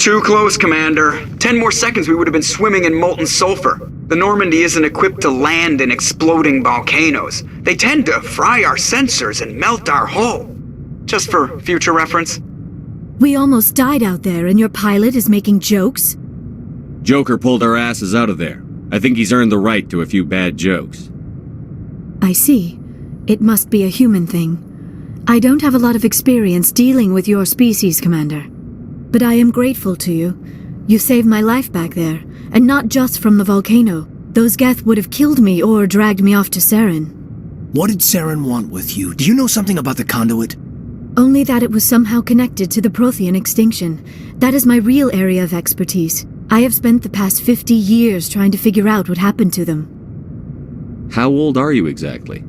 Too close, Commander. 10 more seconds we would have been swimming in molten sulfur. The Normandy isn't equipped to land in exploding volcanoes. They tend to fry our sensors and melt our hull. Just for future reference. We almost died out there and your pilot is making jokes? Joker pulled our asses out of there. I think he's earned the right to a few bad jokes. I see. It must be a human thing. I don't have a lot of experience dealing with your species, Commander. But I am grateful to you. You saved my life back there, and not just from the volcano. Those Geth would have killed me or dragged me off to Saren. What did Saren want with you? Do you know something about the conduit? Only that it was somehow connected to the Prothean extinction. That is my real area of expertise. I have spent the past 50 years trying to figure out what happened to them. How old are you exactly?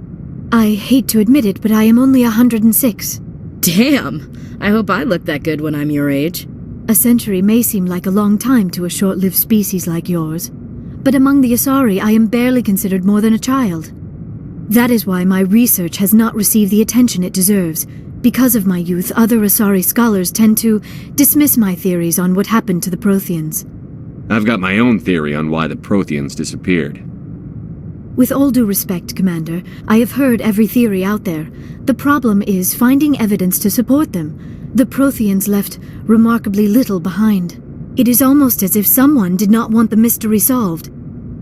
I hate to admit it, but I am only 106. Damn! I hope I look that good when I'm your age. A century may seem like a long time to a short-lived species like yours, but among the Asari I am barely considered more than a child. That is why my research has not received the attention it deserves. Because of my youth, other Asari scholars tend to dismiss my theories on what happened to the Protheans. I've got my own theory on why the Protheans disappeared. With all due respect, Commander, I have heard every theory out there. The problem is finding evidence to support them. The Protheans left remarkably little behind. It is almost as if someone did not want the mystery solved.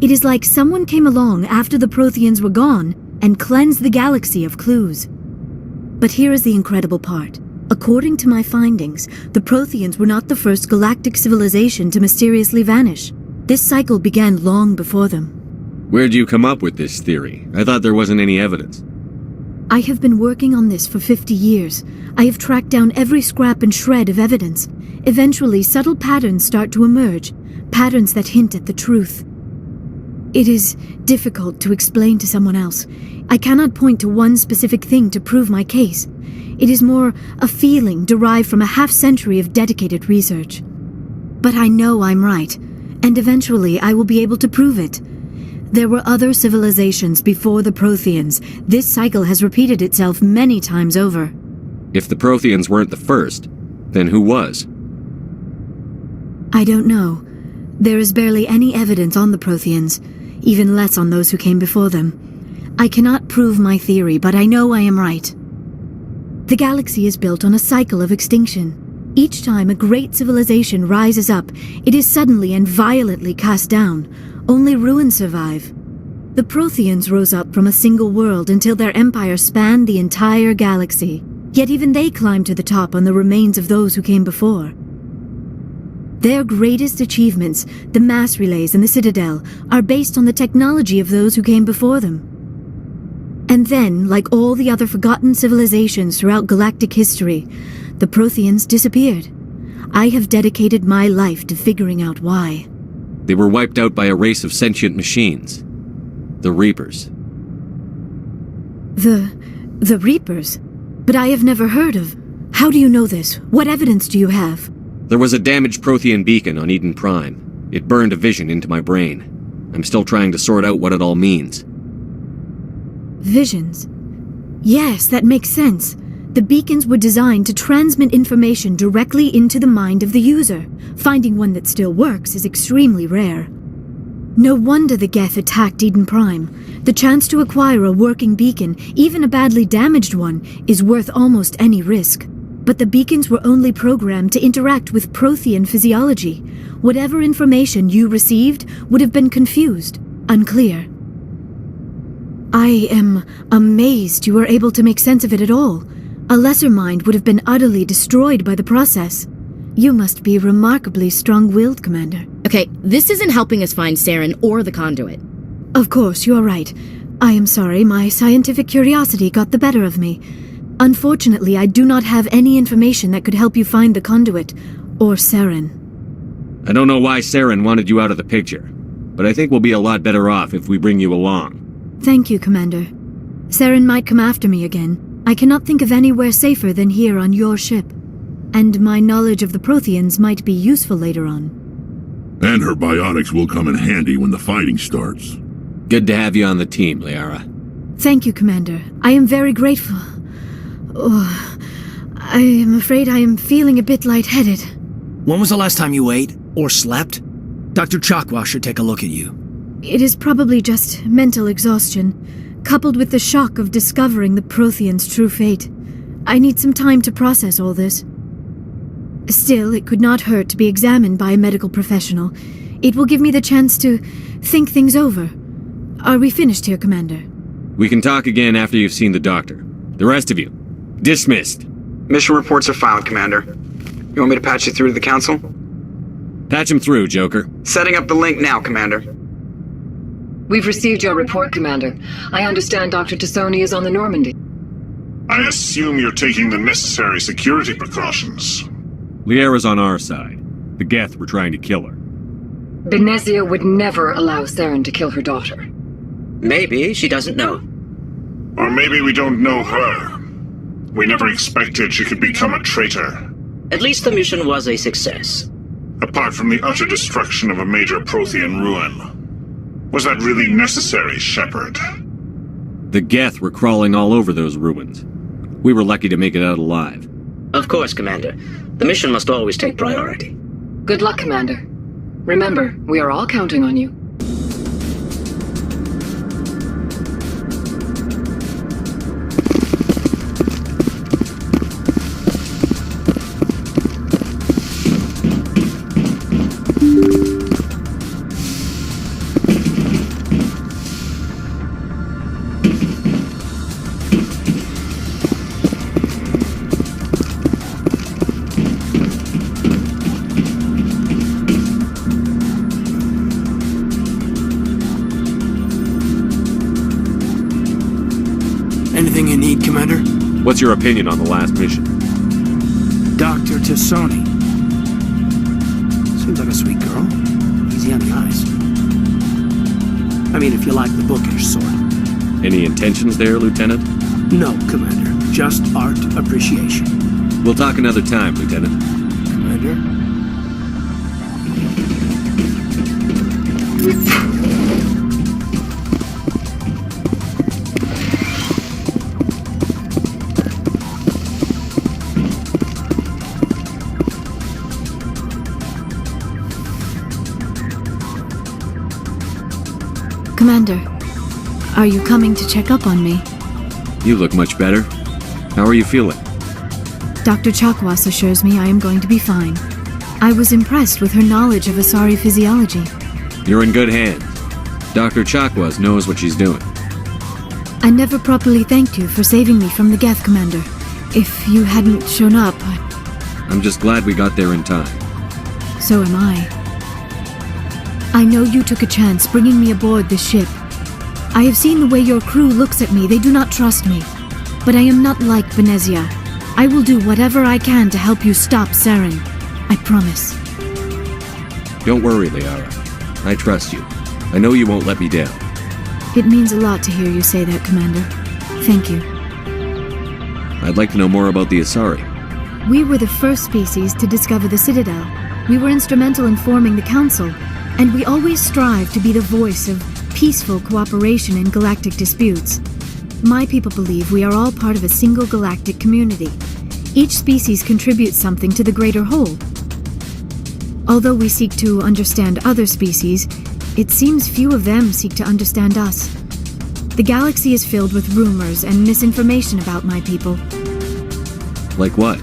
It is like someone came along after the Protheans were gone and cleansed the galaxy of clues. But here is the incredible part. According to my findings, the Protheans were not the first galactic civilization to mysteriously vanish. This cycle began long before them. Where'd you come up with this theory? I thought there wasn't any evidence. I have been working on this for 50 years. I have tracked down every scrap and shred of evidence. Eventually, subtle patterns start to emerge, patterns that hint at the truth. It is difficult to explain to someone else. I cannot point to one specific thing to prove my case. It is more a feeling derived from a half-century of dedicated research. But I know I'm right, and eventually I will be able to prove it. There were other civilizations before the Protheans. This cycle has repeated itself many times over. If the Protheans weren't the first, then who was? I don't know. There is barely any evidence on the Protheans, even less on those who came before them. I cannot prove my theory, but I know I am right. The galaxy is built on a cycle of extinction. Each time a great civilization rises up, it is suddenly and violently cast down. Only ruins survive. The Protheans rose up from a single world until their empire spanned the entire galaxy. Yet even they climbed to the top on the remains of those who came before. Their greatest achievements, the mass relays and the Citadel, are based on the technology of those who came before them. And then, like all the other forgotten civilizations throughout galactic history, the Protheans disappeared. I have dedicated my life to figuring out why. They were wiped out by a race of sentient machines. The Reapers. The Reapers? But I have never heard of. How do you know this? What evidence do you have? There was a damaged Prothean beacon on Eden Prime. It burned a vision into my brain. I'm still trying to sort out what it all means. Visions? Yes, that makes sense. The beacons were designed to transmit information directly into the mind of the user. Finding one that still works is extremely rare. No wonder the Geth attacked Eden Prime. The chance to acquire a working beacon, even a badly damaged one, is worth almost any risk. But the beacons were only programmed to interact with Prothean physiology. Whatever information you received would have been confused, unclear. I am amazed you were able to make sense of it at all. A lesser mind would have been utterly destroyed by the process. You must be remarkably strong-willed, Commander. Okay, this isn't helping us find Saren or the conduit. Of course, you are right. I am sorry, my scientific curiosity got the better of me. Unfortunately, I do not have any information that could help you find the conduit, or Saren. I don't know why Saren wanted you out of the picture, but I think we'll be a lot better off if we bring you along. Thank you, Commander. Saren might come after me again. I cannot think of anywhere safer than here on your ship. And my knowledge of the Protheans might be useful later on. And her biotics will come in handy when the fighting starts. Good to have you on the team, Liara. Thank you, Commander. I am very grateful. Oh, I am afraid I am feeling a bit lightheaded. When was the last time you ate or slept? Dr. Chakwa should take a look at you. It is probably just mental exhaustion, coupled with the shock of discovering the Prothean's true fate. I need some time to process all this. Still, it could not hurt to be examined by a medical professional. It will give me the chance to think things over. Are we finished here, Commander? We can talk again after you've seen the doctor. The rest of you, dismissed. Mission reports are filed, Commander. You want me to patch you through to the Council? Patch him through, Joker. Setting up the link now, Commander. We've received your report, Commander. I understand Dr. T'Soni is on the Normandy. I assume you're taking the necessary security precautions. Liara's on our side. The Geth were trying to kill her. Benezia would never allow Saren to kill her daughter. Maybe she doesn't know. Or maybe we don't know her. We never expected she could become a traitor. At least the mission was a success. Apart from the utter destruction of a major Prothean ruin. Was that really necessary, Shepard? The Geth were crawling all over those ruins. We were lucky to make it out alive. Of course, Commander. The mission must always take priority. Good luck, Commander. Remember, we are all counting on you. Anything you need, Commander? What's your opinion on the last mission? Dr. T'Soni. Seems like a sweet girl. Easy on the eyes. I mean, if you like the bookish sort. Any intentions there, Lieutenant? No, Commander. Just art appreciation. We'll talk another time, Lieutenant. Commander? Commander, are you coming to check up on me? You look much better. How are you feeling? Dr. Chakwas assures me I am going to be fine. I was impressed with her knowledge of Asari physiology. You're in good hands. Dr. Chakwas knows what she's doing. I never properly thanked you for saving me from the Geth, Commander. If you hadn't shown up, I'm just glad we got there in time. So am I. I know you took a chance bringing me aboard this ship. I have seen the way your crew looks at me. They do not trust me. But I am not like Benezia. I will do whatever I can to help you stop Saren. I promise. Don't worry, Liara. I trust you. I know you won't let me down. It means a lot to hear you say that, Commander. Thank you. I'd like to know more about the Asari. We were the first species to discover the Citadel. We were instrumental in forming the Council. And we always strive to be the voice of peaceful cooperation in galactic disputes. My people believe we are all part of a single galactic community. Each species contributes something to the greater whole. Although we seek to understand other species, it seems few of them seek to understand us. The galaxy is filled with rumors and misinformation about my people. Like what?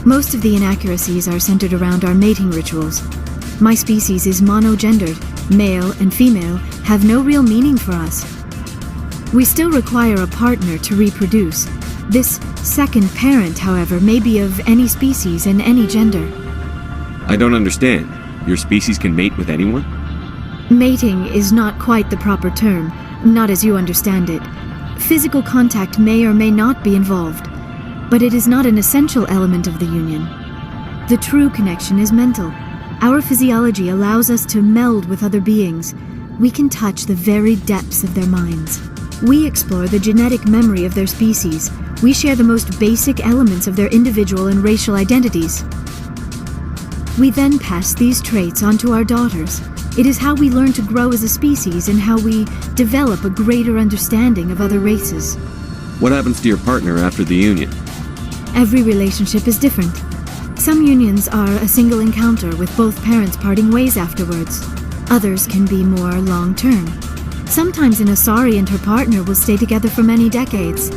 Most of the inaccuracies are centered around our mating rituals. My species is monogendered. Male and female have no real meaning for us. We still require a partner to reproduce. This second parent, however, may be of any species and any gender. I don't understand. Your species can mate with anyone? Mating is not quite the proper term, not as you understand it. Physical contact may or may not be involved, but it is not an essential element of the union. The true connection is mental. Our physiology allows us to meld with other beings. We can touch the very depths of their minds. We explore the genetic memory of their species. We share the most basic elements of their individual and racial identities. We then pass these traits on to our daughters. It is how we learn to grow as a species and how we develop a greater understanding of other races. What happens to your partner after the union? Every relationship is different. Some unions are a single encounter with both parents parting ways afterwards. Others can be more long-term. Sometimes an Asari and her partner will stay together for many decades.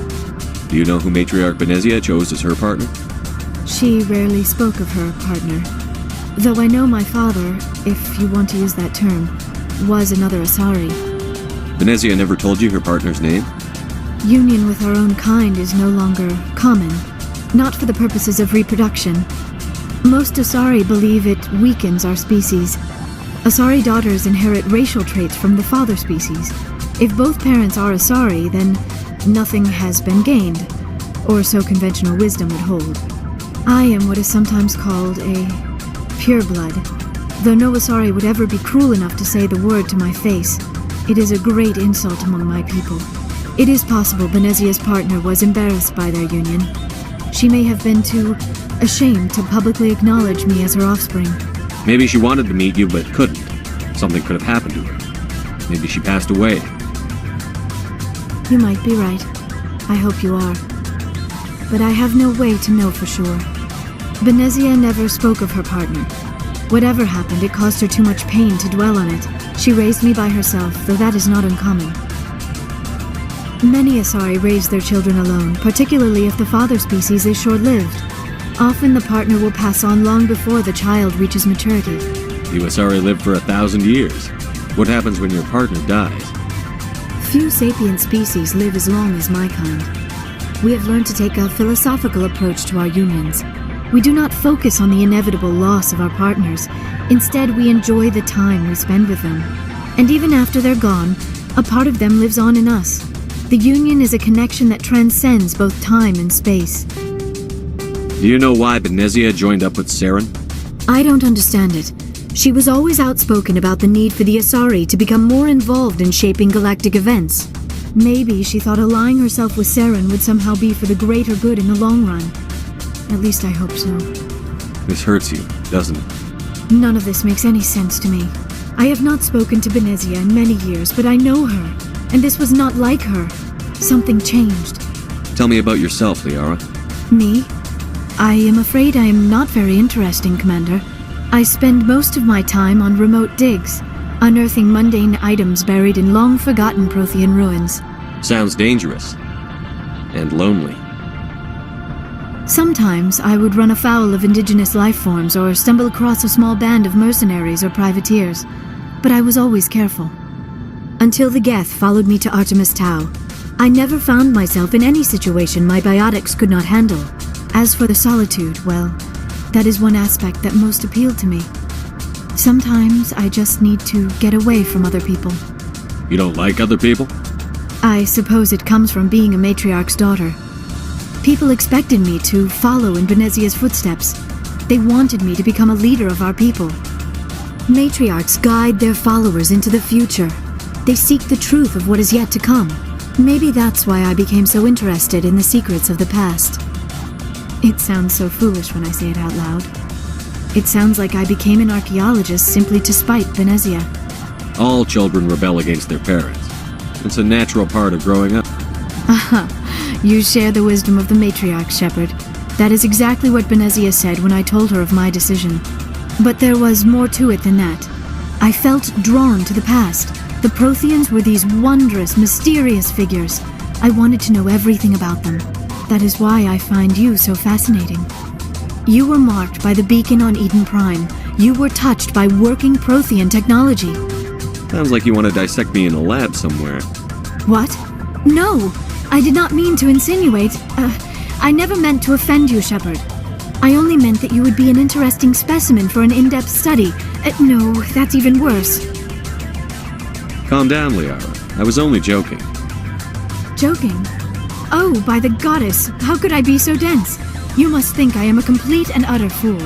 Do you know who Matriarch Benezia chose as her partner? She rarely spoke of her partner. Though I know my father, if you want to use that term, was another Asari. Benezia never told you her partner's name? Union with our own kind is no longer common, not for the purposes of reproduction. Most Asari believe it weakens our species. Asari daughters inherit racial traits from the father species. If both parents are Asari, then nothing has been gained, or so conventional wisdom would hold. I am what is sometimes called a pureblood. Though no Asari would ever be cruel enough to say the word to my face, it is a great insult among my people. It is possible Benezia's partner was embarrassed by their union. She may have been too ashamed to publicly acknowledge me as her offspring. Maybe she wanted to meet you but couldn't. Something could have happened to her. Maybe she passed away. You might be right. I hope you are. But I have no way to know for sure. Benezia never spoke of her partner. Whatever happened, it caused her too much pain to dwell on it. She raised me by herself, though that is not uncommon. Many Asari raise their children alone, particularly if the father species is short-lived. Often the partner will pass on long before the child reaches maturity. You Asari live for 1,000 years. What happens when your partner dies? Few sapient species live as long as my kind. We have learned to take a philosophical approach to our unions. We do not focus on the inevitable loss of our partners. Instead, we enjoy the time we spend with them. And even after they're gone, a part of them lives on in us. The union is a connection that transcends both time and space. Do you know why Benezia joined up with Saren? I don't understand it. She was always outspoken about the need for the Asari to become more involved in shaping galactic events. Maybe she thought allying herself with Saren would somehow be for the greater good in the long run. At least I hope so. This hurts you, doesn't it? None of this makes any sense to me. I have not spoken to Benezia in many years, but I know her. And this was not like her. Something changed. Tell me about yourself, Liara. Me? I am afraid I am not very interesting, Commander. I spend most of my time on remote digs, unearthing mundane items buried in long-forgotten Prothean ruins. Sounds dangerous. And lonely. Sometimes I would run afoul of indigenous life forms or stumble across a small band of mercenaries or privateers, but I was always careful. Until the Geth followed me to Artemis Tau, I never found myself in any situation my biotics could not handle. As for the solitude, well, that is one aspect that most appealed to me. Sometimes I just need to get away from other people. You don't like other people? I suppose it comes from being a matriarch's daughter. People expected me to follow in Benezia's footsteps. They wanted me to become a leader of our people. Matriarchs guide their followers into the future. They seek the truth of what is yet to come. Maybe that's why I became so interested in the secrets of the past. It sounds so foolish when I say it out loud. It sounds like I became an archaeologist simply to spite Benezia. All children rebel against their parents. It's a natural part of growing up. Aha, you share the wisdom of the matriarch, Shepard. That is exactly what Benezia said when I told her of my decision. But there was more to it than that. I felt drawn to the past. The Protheans were these wondrous, mysterious figures. I wanted to know everything about them. That is why I find you so fascinating. You were marked by the beacon on Eden Prime. You were touched by working Prothean technology. Sounds like you want to dissect me in a lab somewhere. What? No! I did not mean to insinuate. I never meant to offend you, Shepard. I only meant that you would be an interesting specimen for an in-depth study. No, that's even worse. Calm down, Liara. I was only joking. Joking? Oh, by the goddess, how could I be so dense? You must think I am a complete and utter fool.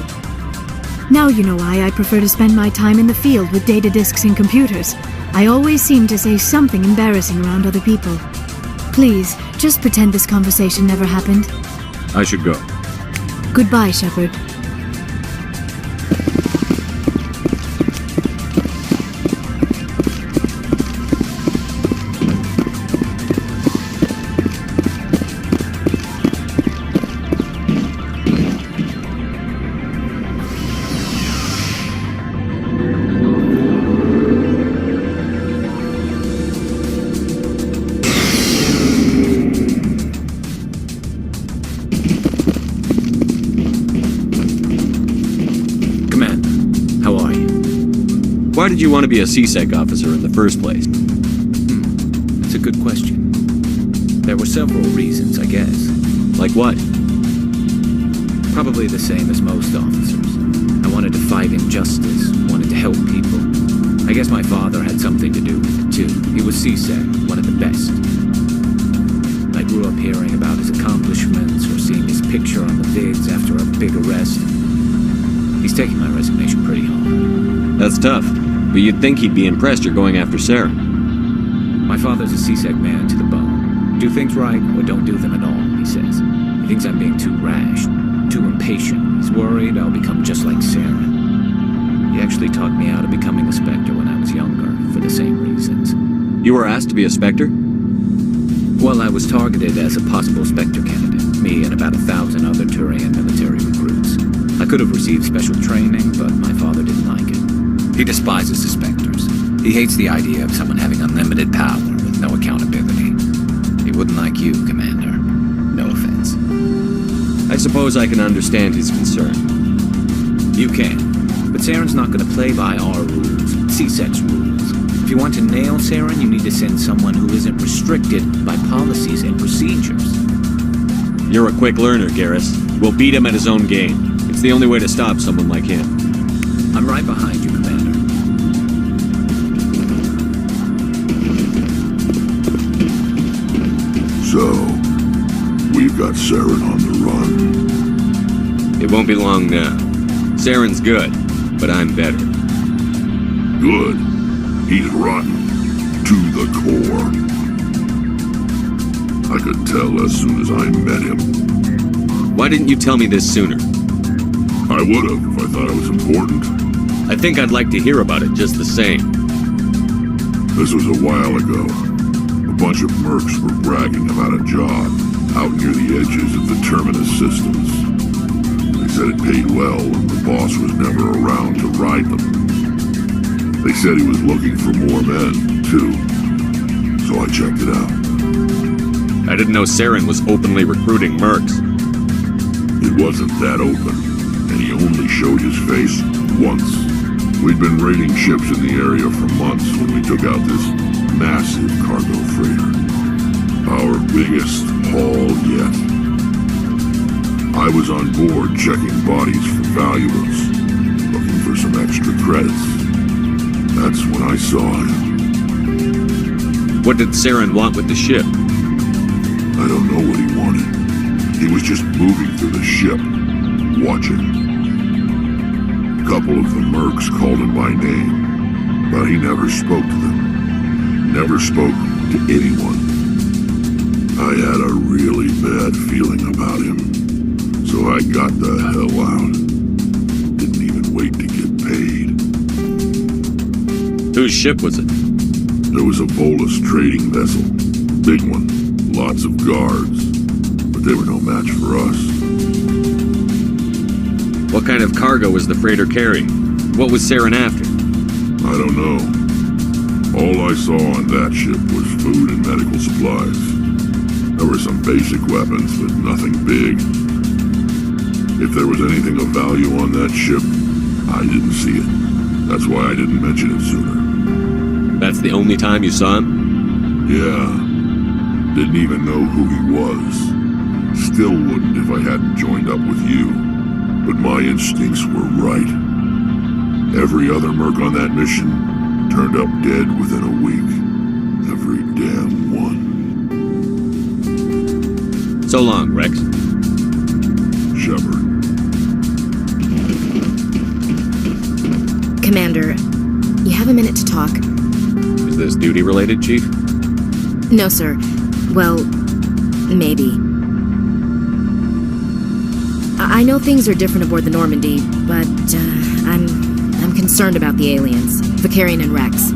Now you know why I prefer to spend my time in the field with data disks and computers. I always seem to say something embarrassing around other people. Please, just pretend this conversation never happened. I should go. Goodbye, Shepard. Why did you want to be a CSEC officer in the first place? That's a good question. There were several reasons, I guess. Like what? Probably the same as most officers. I wanted to fight injustice, wanted to help people. I guess my father had something to do with it, too. He was CSEC, one of the best. I grew up hearing about his accomplishments or seeing his picture on the vids after a big arrest. He's taking my resignation pretty hard. That's tough, but you'd think he'd be impressed you're going after Sarah. My father's a CSEC man to the bone. Do things right or don't do them at all, he says. He thinks I'm being too rash, too impatient. He's worried I'll become just like Sarah. He actually taught me out of becoming a Spectre when I was younger, for the same reasons. You were asked to be a Spectre? Well, I was targeted as a possible Spectre candidate, me and about 1,000 other Turian military recruits. I could have received special training, but my father didn't like it. He despises the Spectres. He hates the idea of someone having unlimited power with no accountability. He wouldn't like you, Commander. No offense. I suppose I can understand his concern. You can. But Saren's not going to play by our rules, CSEC's rules. If you want to nail Saren, you need to send someone who isn't restricted by policies and procedures. You're a quick learner, Garrus. We'll beat him at his own game. It's the only way to stop someone like him. I'm right behind you, Commander. So, we've got Saren on the run. It won't be long now. Saren's good, but I'm better. Good. He's rotten. To the core. I could tell as soon as I met him. Why didn't you tell me this sooner? I would have if I thought it was important. I think I'd like to hear about it just the same. This was a while ago. A bunch of mercs were bragging about a job out near the edges of the Terminus systems. They said it paid well and the boss was never around to ride them. They said he was looking for more men, too. So I checked it out. I didn't know Saren was openly recruiting mercs. It wasn't that open, and he only showed his face once. We'd been raiding ships in the area for months when we took out this massive cargo freighter. Our biggest haul yet. I was on board checking bodies for valuables, looking for some extra credits. That's when I saw him. What did Saren want with the ship? I don't know what he wanted. He was just moving through the ship, watching. A couple of the mercs called him by name, but he never spoke to them. Never spoke to anyone. I had a really bad feeling about him, so I got the hell out. Didn't even wait to get paid. Whose ship was it? There was a Volus trading vessel. Big one. Lots of guards. But they were no match for us. What kind of cargo was the freighter carrying? What was Saren after? I don't know. All I saw on that ship was food and medical supplies. There were some basic weapons, but nothing big. If there was anything of value on that ship, I didn't see it. That's why I didn't mention it sooner. That's the only time you saw him? Yeah. Didn't even know who he was. Still wouldn't if I hadn't joined up with you. But my instincts were right. Every other merc on that mission turned up dead within a week. Every damn one. So long, Rex. Shepard. Commander, you have a minute to talk. Is this duty-related, Chief? No, sir. Well, maybe. I know things are different aboard the Normandy, but I'm concerned about the aliens, Vicarian and Rex.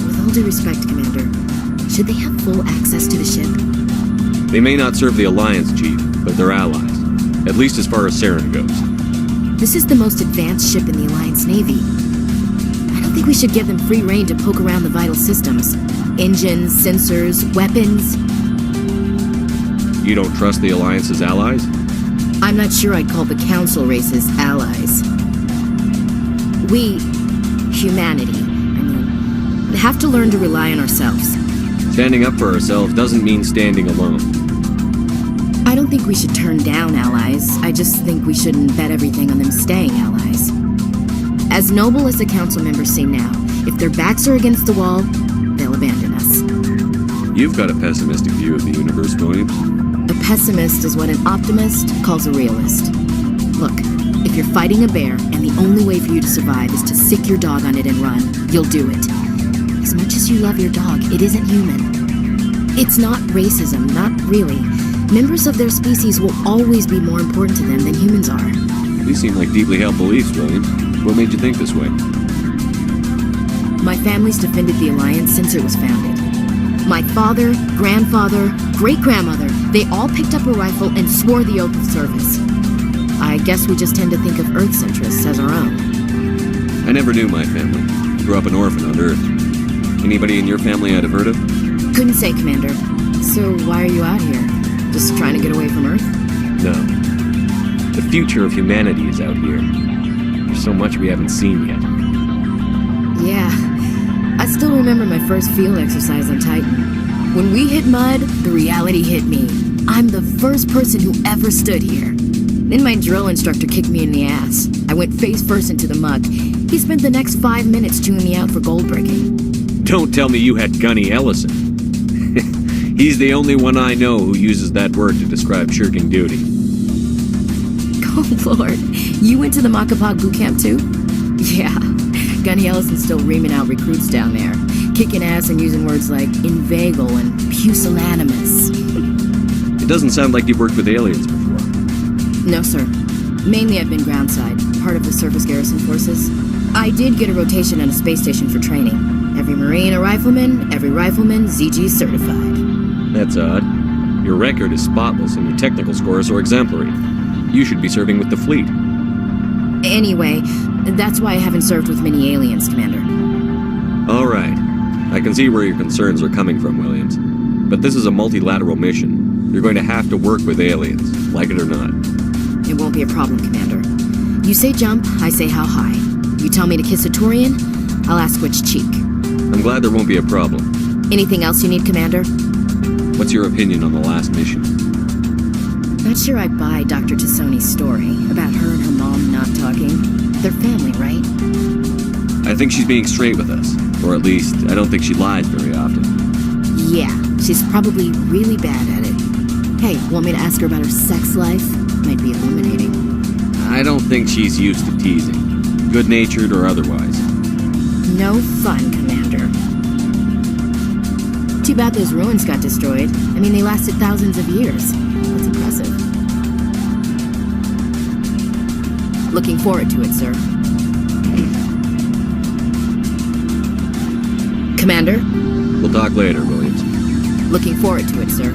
With all due respect, Commander, should they have full access to the ship? They may not serve the Alliance, Chief, but they're allies. At least as far as Saren goes. This is the most advanced ship in the Alliance Navy. I don't think we should give them free rein to poke around the vital systems. Engines, sensors, weapons. You don't trust the Alliance's allies? I'm not sure I'd call the Council races allies. We humanity. I mean, we have to learn to rely on ourselves. Standing up for ourselves doesn't mean standing alone. I don't think we should turn down allies. I just think we shouldn't bet everything on them staying allies. As noble as the council members seem now, if their backs are against the wall, they'll abandon us. You've got a pessimistic view of the universe, Williams. A pessimist is what an optimist calls a realist. Look, if you're fighting a bear and the only way for you to survive is to sick your dog on it and run, you'll do it. As much as you love your dog, it isn't human. It's not racism, not really. Members of their species will always be more important to them than humans are. These seem like deeply held beliefs, Williams. What made you think this way? My family's defended the Alliance since it was founded. My father, grandfather, great-grandmother, they all picked up a rifle and swore the oath of service. I guess we just tend to think of Earth's interests as our own. I never knew my family. Grew up an orphan on Earth. Anybody in your family I'd have heard of? Couldn't say, Commander. So why are you out here? Just trying to get away from Earth? No. The future of humanity is out here. There's so much we haven't seen yet. Yeah. I still remember my first field exercise on Titan. When we hit mud, the reality hit me. I'm the first person who ever stood here. Then my drill instructor kicked me in the ass. I went face first into the muck. He spent the next 5 minutes chewing me out for gold bricking. Don't tell me you had Gunny Ellison. He's the only one I know who uses that word to describe shirking duty. Oh, Lord. You went to the Macapag boot camp, too? Yeah. Gunny Ellison's still reaming out recruits down there. Kicking ass and using words like inveigle and pusillanimous. It doesn't sound like you've worked with aliens before. No, sir. Mainly I've been groundside, part of the surface garrison forces. I did get a rotation on a space station for training. Every Marine a rifleman, every rifleman ZG certified. That's odd. Your record is spotless and your technical scores are exemplary. You should be serving with the fleet. Anyway, that's why I haven't served with many aliens, Commander. All right. I can see where your concerns are coming from, Williams. But this is a multilateral mission. You're going to have to work with aliens, like it or not. It won't be a problem, Commander. You say jump, I say how high. You tell me to kiss a Turian, I'll ask which cheek. I'm glad there won't be a problem. Anything else you need, Commander? What's your opinion on the last mission? Not sure I buy Dr. T'Soni's story about her and her mom not talking. They're family, right? I think she's being straight with us. Or at least, I don't think she lies very often. Yeah, she's probably really bad at it. Hey, want me to ask her about her sex life? Might be illuminating. I don't think she's used to teasing. Good-natured or otherwise. No fun, Commander. Too bad those ruins got destroyed. I mean, they lasted thousands of years. That's impressive. Looking forward to it, sir. Commander? We'll talk later, Williams. Looking forward to it, sir.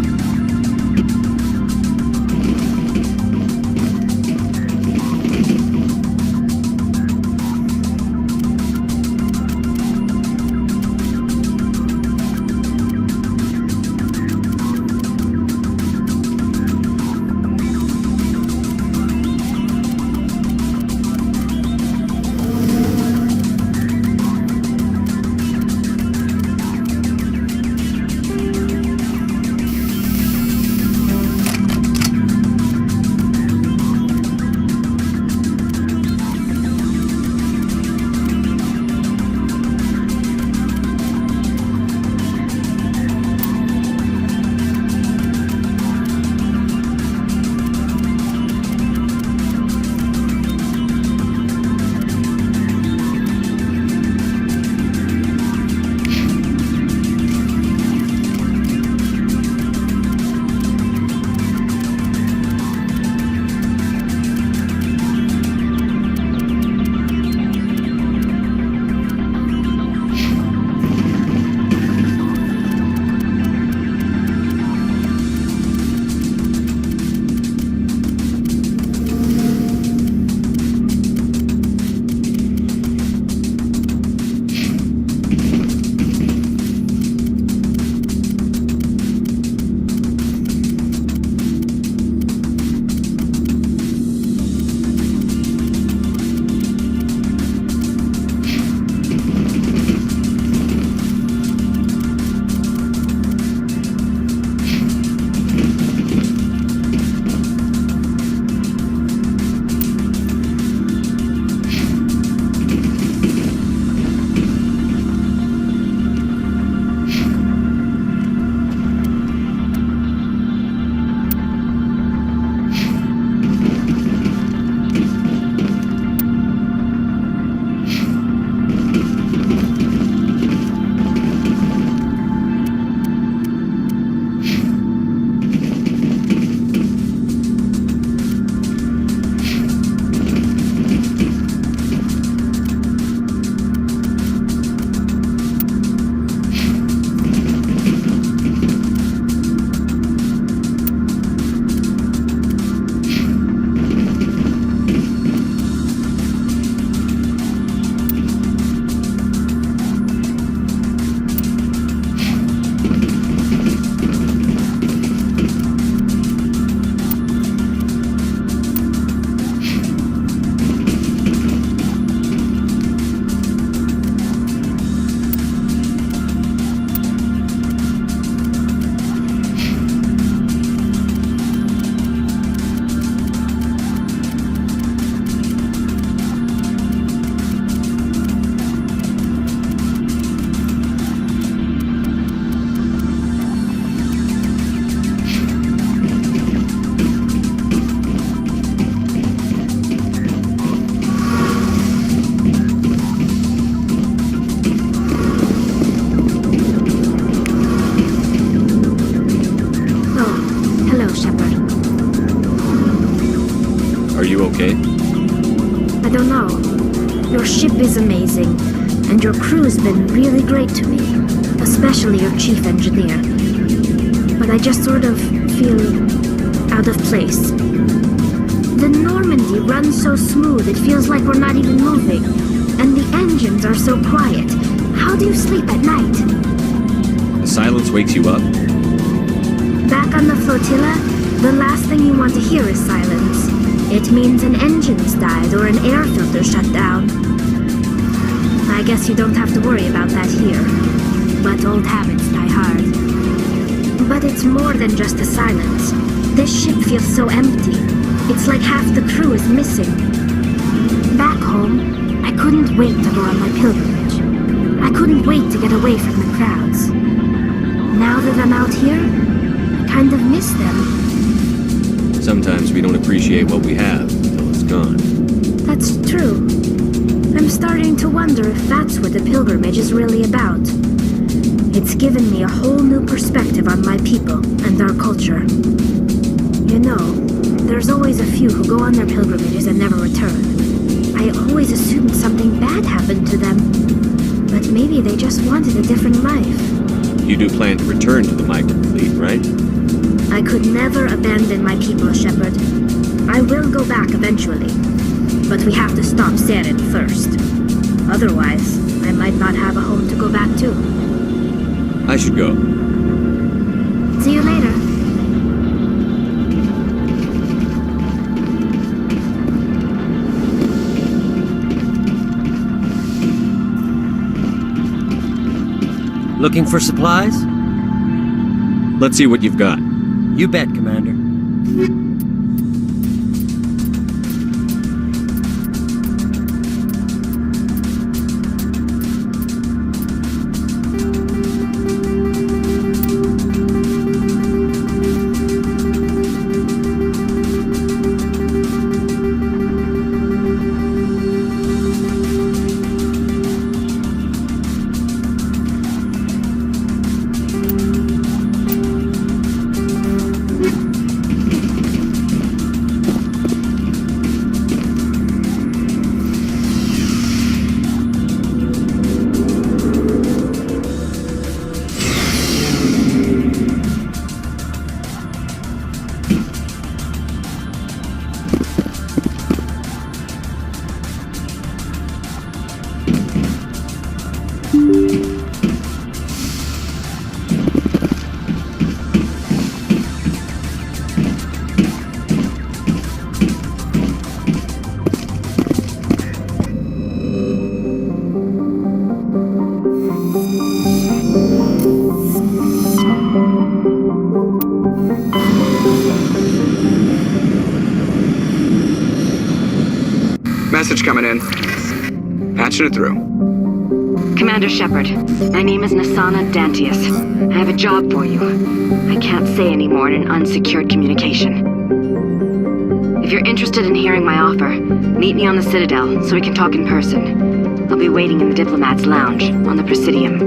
I don't know. Your ship is amazing, and your crew's been really great to me, especially your chief engineer. But I just sort of feel out of place. The Normandy runs so smooth it feels like we're not even moving, and the engines are so quiet. How do you sleep at night? The silence wakes you up? Back on the flotilla, the last thing you want to hear is silence. It means an engine's died or an air filter shut down. I guess you don't have to worry about that here. But old habits die hard. But it's more than just the silence. This ship feels so empty. It's like half the crew is missing. Back home, I couldn't wait to go on my pilgrimage. I couldn't wait to get away from the crowds. Now that I'm out here, I kind of miss them. Sometimes we don't appreciate what we have until it's gone. That's true. I'm starting to wonder if that's what the pilgrimage is really about. It's given me a whole new perspective on my people and our culture. You know, there's always a few who go on their pilgrimages and never return. I always assumed something bad happened to them. But maybe they just wanted a different life. You do plan to return to the migrant fleet, right? I could never abandon my people, Shepard. I will go back eventually. But we have to stop Saren first. Otherwise, I might not have a home to go back to. I should go. See you later. Looking for supplies? Let's see what you've got. You bet, Commander. Message coming in. Patching it through. Commander Shepard, my name is Nasana Dantius. I have a job for you. I can't say any more in an unsecured communication. If you're interested in hearing my offer, meet me on the Citadel so we can talk in person. I'll be waiting in the Diplomat's Lounge on the Presidium.